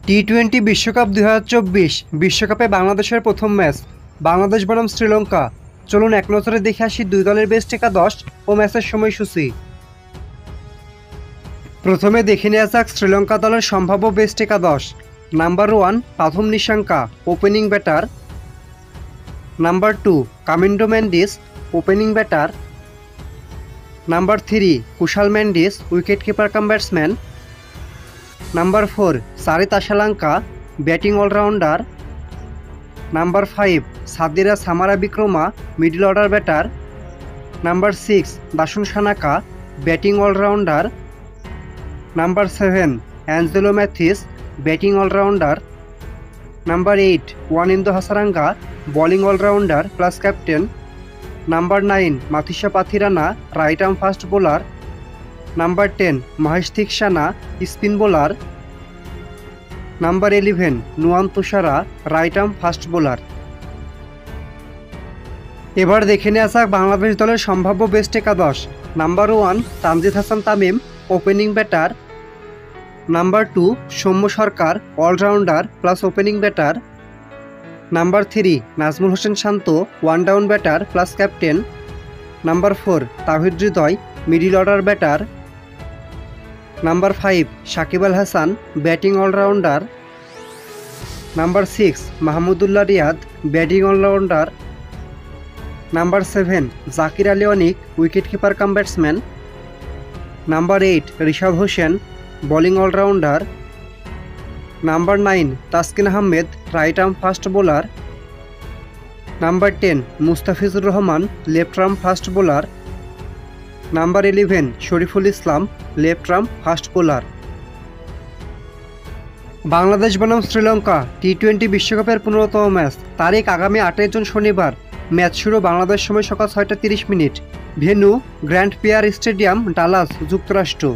টি-20 বিশ্বকাপ 2024 বিশ্বকাপে বাংলাদেশের প্রথম ম্যাচ বাংলাদেশ বনাম শ্রীলঙ্কা। চলুন এক নজরে দেখে আসি দুই দলের বেস্ট একাদশ ও ম্যাচের সময়সূচি। প্রথমে দেখে নেওয়া যাক শ্রীলঙ্কা দলের সম্ভাব্য বেস্ট একাদশ। Number 1 Pathum Nissanka, opening batter. Number 2 Kamindu Mendis, opening batter. Number 3 Kusal Mendis, wicket keeper cum batsman. Number 4 Charith Asalanka, batting allrounder. Number 5 Sadeera Samarawickrama, middle order batter. Number 6 Dasun Shanaka, batting allrounder. Number 7 Angelo Mathews, batting allrounder. Number 8 Wanindu Hasaranga, bowling allrounder plus captain. Number 9 Matheesha Pathirana, right arm fast bowler. Number 10 Maheesh Theekshana, spin bowler. Number 11 Nuwan Thushara, right arm fast bowler. এবার দেখে নেওয়া যাক বাংলাদেশ দলের সম্ভাব্য best একাদশ। Number 1 Tanzid Hasan Tamim, opening batter. Number 2 Soumya Sarkar, allrounder plus opening batter. Number 3 Najmul Hossain Shanto, one down batter plus captain. Number 4 Towhid Hridoy, middle order batter. Number 5 Shakib Al Hasan, batting allrounder. Number 6 Mahmudullah Riyad, batting allrounder. Number 7 Jaker Ali Anik, wicket keeper cum batsman. Number 8 Rishad Hossain, bowling allrounder. Number 9 Taskin Ahmed, right arm fast bowler. Number 10 Mustafizur Rahman, left arm fast bowler. Number 11 Shoriful Islam, left arm fast bowler. Bangladesh বনাম শ্রীলঙ্কা টি-20 বিশ্বকাপের 15তম match. তারিখ আগামী 8 June শনিবার। Match শুরু বাংলাদেশ সময় সকাল 6টা 30 minute. Venue grand prairie stadium, Dallas, যুক্তরাষ্ট্র।